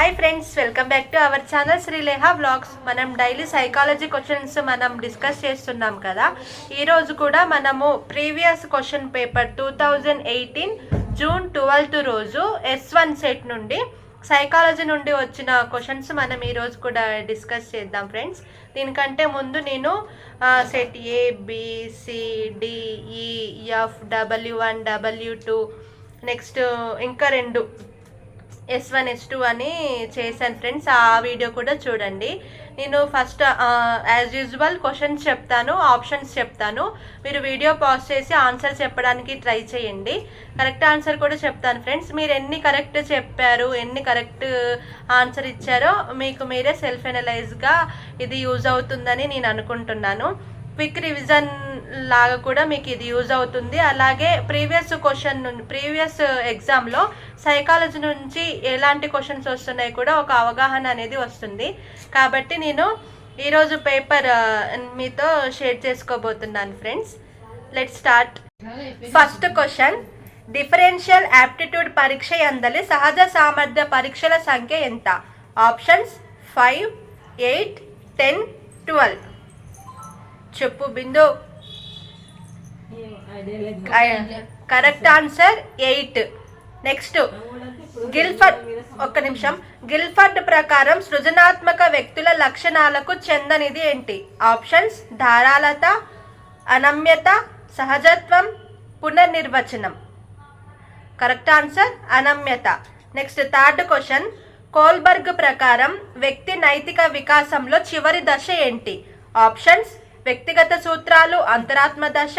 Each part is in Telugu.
Hi friends, welcome back to our channel Srileha vlogs. మనం డైలీ సైకాలజీ క్వశ్చన్స్ మనం డిస్కస్ చేస్తున్నాం కదా. ఈరోజు కూడా మనము ప్రీవియస్ క్వశ్చన్ పేపర్ 2018 జూన్ 12 రోజు S1 సెట్ నుండి సైకాలజీ నుండి వచ్చిన క్వశ్చన్స్ మనం ఈరోజు కూడా డిస్కస్ చేద్దాం ఫ్రెండ్స్. దీనికంటే ముందు నేను set ABCDEF W1 W2 next ఇంకా రెండు S1 S2 అని చేశాను ఫ్రెండ్స్. ఆ వీడియో కూడా చూడండి. నేను ఫస్ట్ యాజ్ యూజువల్ క్వశ్చన్స్ చెప్తాను, ఆప్షన్స్ చెప్తాను. మీరు వీడియో పాజ్ చేసి ఆన్సర్ చెప్పడానికి ట్రై చేయండి. కరెక్ట్ ఆన్సర్ కూడా చెప్తాను ఫ్రెండ్స్. మీరు ఎన్ని కరెక్ట్ చెప్పారు, ఎన్ని కరెక్ట్ ఆన్సర్ ఇచ్చారో మీకు మీరే సెల్ఫ్ ఎనలైజ్గా ఇది యూజ్ అవుతుందని నేను అనుకుంటున్నాను. క్విక్ రివిజన్ లాగా కూడా మీకు ఇది యూజ్ అవుతుంది. అలాగే ప్రీవియస్ ఎగ్జామ్లో సైకాలజీ నుంచి ఎలాంటి క్వశ్చన్స్ వస్తున్నాయి కూడా ఒక అవగాహన అనేది వస్తుంది. కాబట్టి నేను ఈరోజు పేపర్ మీతో షేర్ చేసుకోబోతున్నాను friends. Let's start. First question, differential aptitude పరీక్ష యందలి సహజ సామర్థ్య పరీక్షల సంఖ్య ఎంత? ఆప్షన్స్ 5, 8, 10, 12. చెప్పు Bindu. Correct answer 8. Next, Guilford ప్రకారం సృజనాత్మక వ్యక్తుల లక్షణాలకు చెందనిది ఏంటి? ఆప్షన్స్ ధారాళత, అనమ్యత, సహజత్వం, పునర్నిర్వచనం. కరెక్ట్ ఆన్సర్ అనమ్యత. నెక్స్ట్ థర్డ్ క్వశ్చన్, కోల్బర్గ్ ప్రకారం వ్యక్తి నైతిక వికాసంలో చివరి దశ ఏంటి? ఆప్షన్స్ వ్యక్తిగత సూత్రాలు, అంతరాత్మ దశ,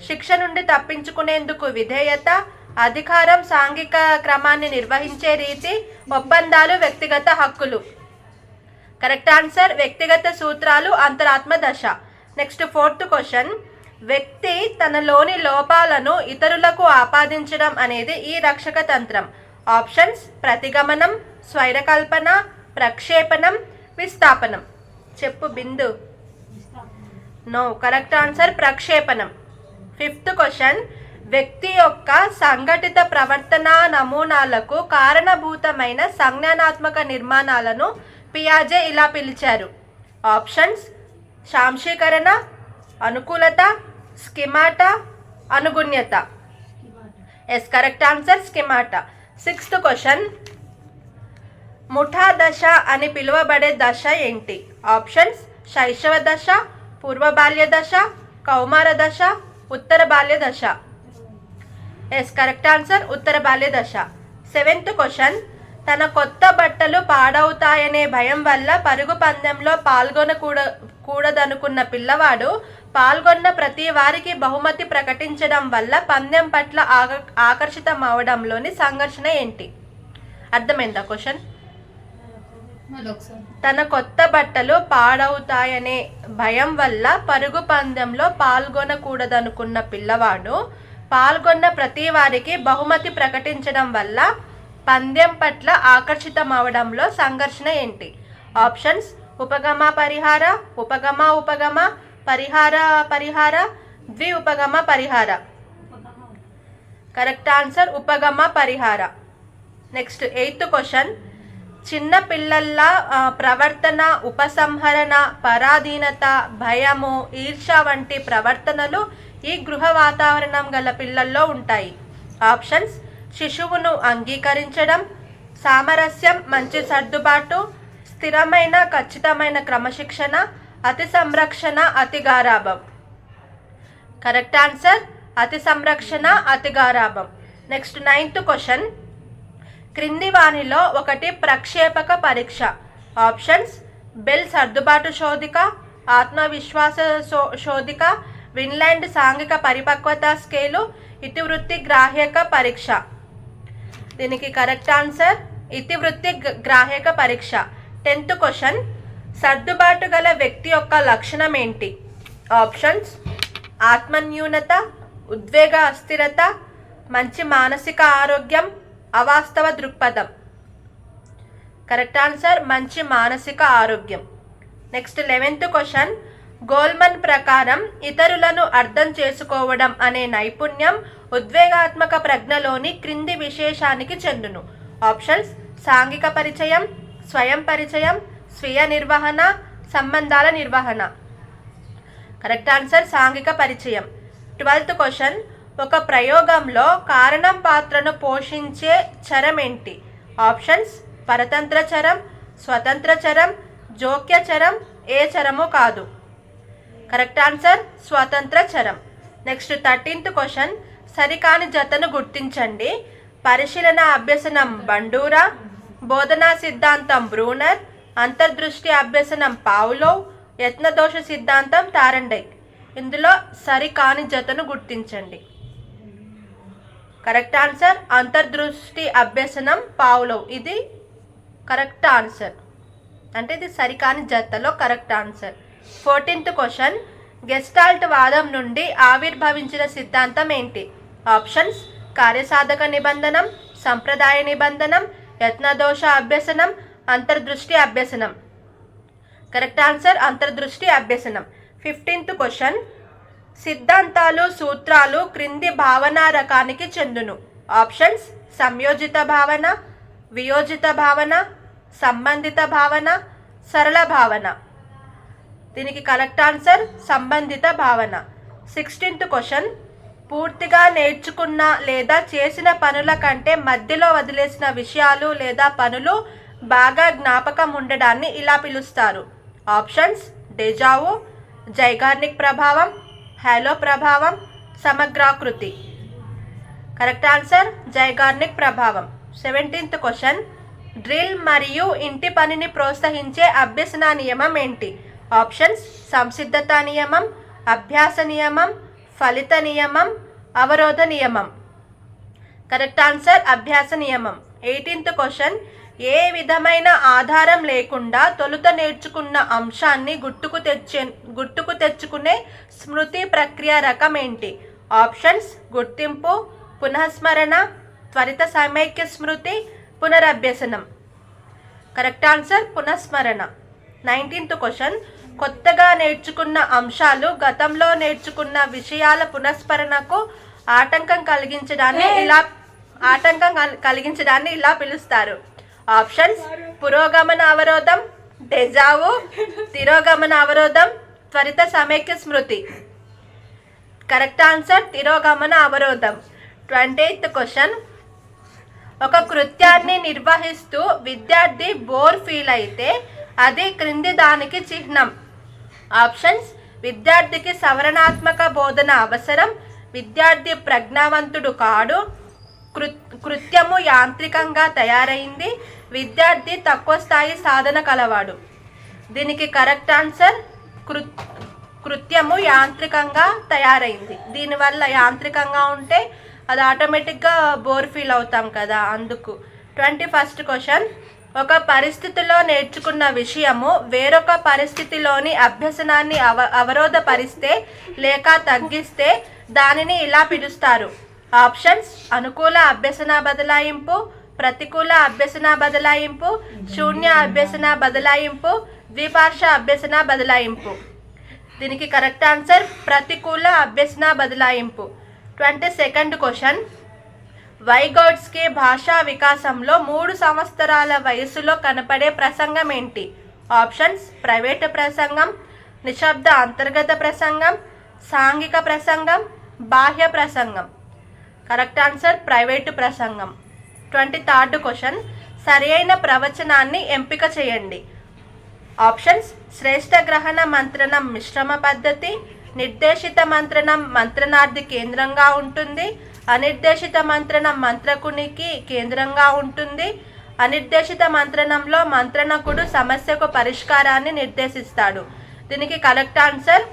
శిక్ష నుండి తప్పించుకునేందుకు విధేయత, అధికారం, సాంఘిక క్రమాన్ని నిర్వహించే రీతి, ఒప్పందాలు, వ్యక్తిగత హక్కులు. కరెక్ట్ ఆన్సర్ వ్యక్తిగత సూత్రాలు, అంతరాత్మ దశ. నెక్స్ట్ ఫోర్త్ క్వశ్చన్, వ్యక్తి తనలోని లోపాలను ఇతరులకు ఆపాదించడం అనేది ఈ రక్షక తంత్రం. ఆప్షన్స్ ప్రతిగమనం, స్వైరకల్పన, ప్రక్షేపణం, విస్థాపనం. చెప్పు బిందు. నో, కరెక్ట్ ఆన్సర్ ప్రక్షేపణం. ఫిఫ్త్ క్వశ్చన్, వ్యక్తి యొక్క సంఘటిత ప్రవర్తన నమూనాలకు కారణభూతమైన సంజ్ఞానాత్మక నిర్మాణాలను పియాజే ఇలా పిలిచారు. ఆప్షన్స్ సాంశీకరణ, అనుకూలత, స్కిమాటా, అనుగుణ్యత. Yes, correct answer schemata. Sixth question, ముఠా దశ అని పిలువబడే దశ ఏంటి? ఆప్షన్స్ శైశవ దశ, పూర్వ బాల్య దశ, కౌమార దశ, ఉత్తర బాల్య దశ. ఎస్, కరెక్ట్ ఆన్సర్ ఉత్తర బాల్య దశ. సెవెంత్ క్వశ్చన్, తన కొత్త బట్టలు పాడవుతాయనే భయం వల్ల పరుగు పందెంలో పాల్గొనకూడదనుకున్న పిల్లవాడు పాల్గొన్న ప్రతి వారికి బహుమతి ప్రకటించడం వల్ల పందెం పట్ల ఆకర్షితం అవడంలోని సంఘర్షణ ఏంటి? అర్థమైందా క్వశ్చన్? తన కొత్త బట్టలు పాడవుతాయనే భయం వల్ల పరుగు పందెంలో పాల్గొనకూడదనుకున్న పిల్లవాడు పాల్గొన్న ప్రతి వారికి బహుమతి ప్రకటించడం వల్ల పందెం పట్ల ఆకర్షితం అవడంలో సంఘర్షణ ఏంటి? ఆప్షన్స్ ఉపగమ పరిహార, ఉపగమ ఉపగమ, పరిహార పరిహార, ద్వి ఉపగమ పరిహార. కరెక్ట్ ఆన్సర్ ఉపగమ పరిహార. నెక్స్ట్ ఎయిత్ క్వశ్చన్, చిన్న పిల్లల ప్రవర్తన, ఉపసంహరణ, పరాధీనత, భయము, ఈర్ష వంటి ప్రవర్తనలు ఈ గృహ వాతావరణం గల పిల్లల్లో ఉంటాయి. ఆప్షన్స్ శిశువును అంగీకరించడం, సామరస్యం, మంచి సర్దుబాటు, స్థిరమైన ఖచ్చితమైన క్రమశిక్షణ, అతి సంరక్షణ, అతి గారాభం. కరెక్ట్ ఆన్సర్ అతి సంరక్షణ, అతి గారాభం. నెక్స్ట్ నైన్త్ క్వశ్చన్, క్రింది వానిలో ఒకటి ప్రక్షేపక పరీక్ష. ఆప్షన్స్ బెల్ సర్దుబాటు శోధిక, ఆత్మవిశ్వాస శోధిక, విన్లాండ్ సాంఘిక పరిపక్వత స్కేలు, ఇతివృత్తి గ్రాహ్యక పరీక్ష. దీనికి కరెక్ట్ ఆన్సర్ ఇతివృత్తి గ్రాహ్యక పరీక్ష. 10th క్వశ్చన్, సర్దుబాటు గల వ్యక్తి యొక్క లక్షణం ఏంటి? ఆప్షన్స్ ఆత్మన్యూనత, ఉద్వేగ అస్థిరత, మంచి మానసిక ఆరోగ్యం, అవాస్తవ దృక్పథం. కరెక్ట్ ఆన్సర్ మంచి మానసిక ఆరోగ్యం. నెక్స్ట్ 11th క్వశ్చన్, గోల్మన్ ప్రకారం ఇతరులను అర్థం చేసుకోవడం అనే నైపుణ్యం ఉద్వేగాత్మక ప్రజ్ఞలోని క్రింది విశేషానికి చెందును. ఆప్షన్స్ సాంఘిక పరిచయం, స్వయం పరిచయం, స్వీయ నిర్వహణ, సంబంధాల నిర్వహణ. కరెక్ట్ ఆన్సర్ సాంఘిక పరిచయం. 12th క్వశ్చన్, ఒక ప్రయోగంలో కారణం పాత్రను పోషించే చరం ఏంటి? ఆప్షన్స్ పరతంత్ర చరం, స్వతంత్ర చరం, జోక్య చరం, ఏ చరము కాదు. కరెక్ట్ ఆన్సర్ స్వతంత్ర చరం. నెక్స్ట్ 13th క్వశ్చన్, సరికాని జతను గుర్తించండి. పరిశీలన అభ్యసనం బండూరా, బోధనా సిద్ధాంతం బ్రూనర్, అంతర్దృష్టి అభ్యసనం పావ్లోవ్, యత్నదోష సిద్ధాంతం తారండైక్. ఇందులో సరికాని జతను గుర్తించండి. కరెక్ట్ ఆన్సర్ అంతర్దృష్టి అభ్యసనం పావ్లోవ్. ఇది కరెక్ట్ ఆన్సర్, అంటే ఇది సరికాని జతలో correct answer. 14th question, gestalt వాదం నుండి ఆవిర్భవించిన సిద్ధాంతం ఏంటి? ఆప్షన్స్ కార్యసాధక నిబంధనం, సంప్రదాయ నిబంధనం, యత్నదోష అభ్యసనం, అంతర్దృష్టి అభ్యసనం. కరెక్ట్ ఆన్సర్ అంతర్దృష్టి అభ్యసనం. 15th క్వశ్చన్, సిద్ధాంతాలు సూత్రాలు క్రింది భావనా రకానికి చెందును. ఆప్షన్స్ సంయోజిత భావన, వియోజిత భావన, సంబంధిత భావన, సరళ భావన. దీనికి కరెక్ట్ ఆన్సర్ సంబంధిత భావన. 16th క్వశ్చన్, పూర్తిగా నేర్చుకున్న లేదా చేసిన పనుల కంటే మధ్యలో వదిలేసిన విషయాలు లేదా పనులు బాగా జ్ఞాపకం ఉండడాన్ని ఇలా పిలుస్తారు. ఆప్షన్స్ డెజావు, జైగార్నిక్ ప్రభావం, హాలో ప్రభావం, సమగ్రాకృతి. కరెక్ట్ ఆన్సర్ జైగార్నిక్ ప్రభావం. 17th క్వశ్చన్, డ్రిల్ మరియు ఇంటి పనిని ప్రోత్సహించే అభ్యసన నియమం ఏంటి? ఆప్షన్స్ సంసిద్ధత నియమం, అభ్యాస నియమం, ఫలిత నియమం, అవరోధ నియమం. కరెక్ట్ ఆన్సర్ అభ్యాస నియమం. 18th క్వశ్చన్, ఏ విధమైన ఆధారం లేకుండా తొలుత నేర్చుకున్న అంశాన్ని గుర్తుకు తెచ్చుకునే స్మృతి ప్రక్రియ రకం ఏంటి? ఆప్షన్స్ గుర్తింపు, పునఃస్మరణ, త్వరిత సమైక్య స్మృతి, పునరభ్యసనం. కరెక్ట్ ఆన్సర్ పునఃస్మరణ. 19th క్వశ్చన్, కొత్తగా నేర్చుకున్న అంశాలు గతంలో నేర్చుకున్న విషయాల పునఃస్మరణకు ఆటంకం కలిగించడాన్ని ఇలా పిలుస్తారు. ఆప్షన్స్ పురోగమన అవరోధం, డెజావు, తిరోగమన అవరోధం, త్వరిత సమైక్య స్మృతి. కరెక్ట్ ఆన్సర్ తిరోగమన అవరోధం. 20th క్వశ్చన్, ఒక కృత్యాన్ని నిర్వహిస్తూ విద్యార్థి బోర్ ఫీల్ అయితే అది క్రింది దానికి చిహ్నం. ఆప్షన్స్ విద్యార్థికి సవరణాత్మక బోధన అవసరం, విద్యార్థి ప్రజ్ఞావంతుడు కాడు, కృత్యము యాంత్రికంగా తయారైంది, విద్యార్థి తక్కువ స్థాయి సాధన కలవాడు. దీనికి కరెక్ట్ ఆన్సర్ కృత్యము యాంత్రికంగా తయారైంది. దీనివల్ల యాంత్రికంగా ఉంటే అది ఆటోమేటిక్గా బోర్ ఫీల్ అవుతాం కదా, అందుకు. 21st క్వశ్చన్, ఒక పరిస్థితిలో నేర్చుకున్న విషయము వేరొక పరిస్థితిలోని అభ్యసనాన్ని అవరోధపరిస్తే లేక తగ్గిస్తే దానిని ఇలా పిలుస్తారు. ఆప్షన్స్ అనుకూల అభ్యసన బదలాయింపు, ప్రతికూల అభ్యసన బదలాయింపు, శూన్య అభ్యసన బదలాయింపు, ద్విపార్శ్వ అభ్యసన బదలాయింపు. దీనికి కరెక్ట్ ఆన్సర్ ప్రతికూల అభ్యసన బదలాయింపు. 22nd క్వశ్చన్, వైగోట్స్కీ భాషా వికాసంలో 3 సంవత్సరాల వయసులో కనపడే ప్రసంగం ఏంటి? ఆప్షన్స్ ప్రైవేటు ప్రసంగం, నిశ్శబ్ద అంతర్గత ప్రసంగం, సాంఘిక ప్రసంగం, బాహ్య ప్రసంగం. కరెక్ట్ ఆన్సర్ ప్రైవేటు ప్రసంగం. 23rd క్వశ్చన్, సరైన ప్రవచనాన్ని ఎంపిక చేయండి. ఆప్షన్స్ శ్రేష్ఠ గ్రహణ మంత్రణం మిశ్రమ పద్ధతి, నిర్దేశిత మంత్రణం మంత్రణార్థి కేంద్రంగా ఉంటుంది, అనిర్దేశిత మంత్రణం మంత్రకునికి కేంద్రంగా ఉంటుంది, అనిర్దేశిత మంత్రణంలో మంత్రణకుడు సమస్యకు పరిష్కారాన్ని నిర్దేశిస్తాడు. దీనికి కరెక్ట్ ఆన్సర్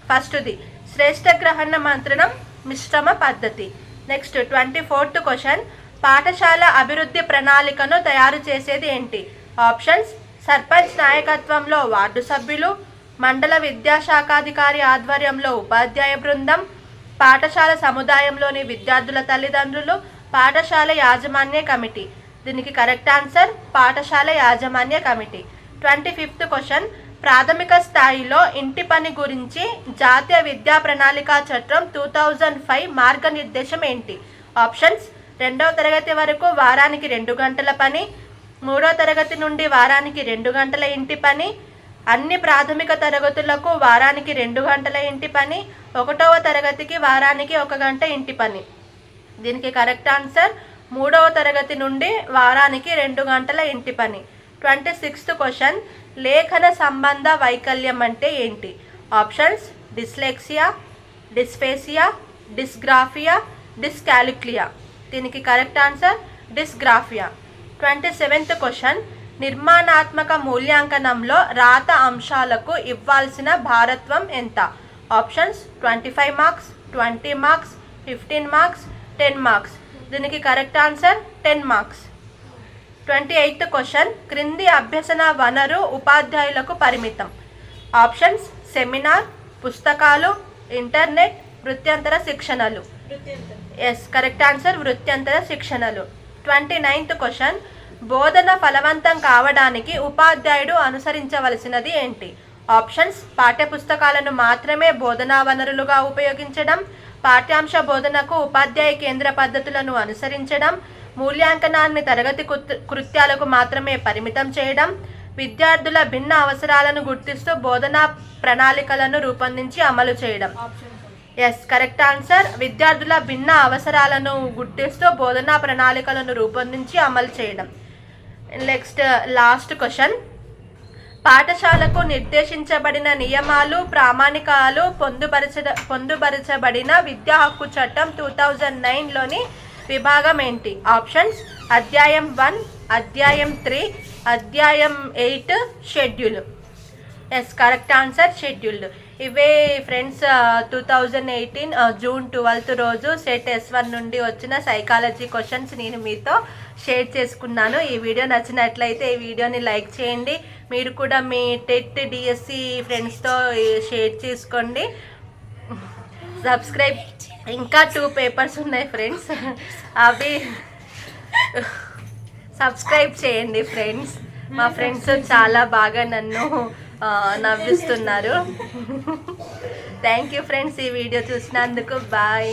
ఫస్ట్ది శ్రేష్ఠ గ్రహణ మంత్రణం మిశ్రమ పద్ధతి. నెక్స్ట్ 24th క్వశ్చన్, పాఠశాల అభివృద్ధి ప్రణాళికను తయారు చేసేది ఏంటి? ఆప్షన్స్ సర్పంచ్ నాయకత్వంలో వార్డు సభ్యులు, మండల విద్యాశాఖాధికారి ఆధ్వర్యంలో ఉపాధ్యాయ బృందం, పాఠశాల సముదాయంలోని విద్యార్థుల తల్లిదండ్రులు, పాఠశాల యాజమాన్య కమిటీ. దీనికి కరెక్ట్ ఆన్సర్ పాఠశాల యాజమాన్య కమిటీ. 25th క్వశ్చన్, ప్రాథమిక స్థాయిలో ఇంటి పని గురించి జాతీయ విద్యా ప్రణాళిక చట్టం 2005 మార్గనిర్దేశం ఏంటి? ఆప్షన్స్ 2వ తరగతి వరకు వారానికి 2 గంటల పని, 3వ తరగతి నుండి వారానికి 2 గంటల ఇంటి పని, అన్ని ప్రాథమిక తరగతులకు వారానికి 2 గంటల ఇంటి పని, 1వ తరగతికి వారానికి 1 గంట ఇంటి పని. దీనికి కరెక్ట్ ఆన్సర్ 3వ తరగతి నుండి వారానికి 2 గంటల ఇంటి పని. 26th క్వశ్చన్, లేఖన సంబంధ వైకల్యం అంటే ఏంటి? Options: dyslexia, dysphasia, dysgraphia, డిస్కాలిక్లియా. దీనికి correct answer dysgraphia. 27th question, నిర్మాణాత్మక మూల్యాంకనంలో రాత అంశాలకు ఇవ్వాల్సిన భారత్వం ఎంత? Options: 25 marks, 20 marks, 15 marks, 10 marks. దీనికి correct answer 10 marks. 28th question, క్రింది అభ్యసన వనరు ఉపాధ్యాయులకు పరిమితం. ఆప్షన్స్: సెమినార్, పుస్తకాలు, ఇంటర్నెట్, వృత్యంతర శిక్షణలు. ఎస్, కరెక్ట్ ఆన్సర్ వృత్యంతర శిక్షణలు. 29th క్వశ్చన్, బోధన ఫలవంతం కావడానికి ఉపాధ్యాయుడు అనుసరించవలసినది ఏంటి? ఆప్షన్స్: పాఠ్యపుస్తకాలను మాత్రమే బోధనా వనరులుగా ఉపయోగించడం, పాఠ్యాంశ బోధనకు ఉపాధ్యాయ కేంద్ర పద్ధతులను అనుసరించడం, మూల్యాంకనాన్ని తరగతి కృత్యాలకు మాత్రమే పరిమితం చేయడం, విద్యార్థుల భిన్న అవసరాలను గుర్తిస్తూ బోధనా ప్రణాళికలను రూపొందించి అమలు చేయడం. ఎస్, కరెక్ట్ ఆన్సర్ విద్యార్థుల భిన్న అవసరాలను గుర్తిస్తూ బోధనా ప్రణాళికలను రూపొందించి అమలు చేయడం. నెక్స్ట్ లాస్ట్ క్వశ్చన్, పాఠశాలకు నిర్దేశించబడిన నియమాలు ప్రామాణికాలు పొందుపరచబడిన విద్యా హక్కు చట్టం 2009లోని విభాగం ఏంటి? ఆప్షన్స్: అధ్యాయం 1, అధ్యాయం 3, అధ్యాయం 8, schedule. Yes, correct answer scheduled. ఇవే ఫ్రెండ్స్ 2018 జూన్ 12 రోజు సెట్ S1 నుండి వచ్చిన సైకాలజీ క్వశ్చన్స్ నేను మీతో షేర్ చేసుకున్నాను. ఈ వీడియో నచ్చినట్లయితే ఈ వీడియోని లైక్ చేయండి. మీరు కూడా మీ టెట్ డిఎస్సి ఫ్రెండ్స్తో షేర్ చేసుకోండి. సబ్స్క్రైబ్. ఇంకా 2 పేపర్స్ ఉన్నాయి ఫ్రెండ్స్, అవి సబ్స్క్రైబ్ చేయండి ఫ్రెండ్స్. మా ఫ్రెండ్స్ చాలా బాగా నన్ను నవ్విస్తున్నారు. థ్యాంక్ యూ ఫ్రెండ్స్, ఈ వీడియో చూసినందుకు. బాయ్.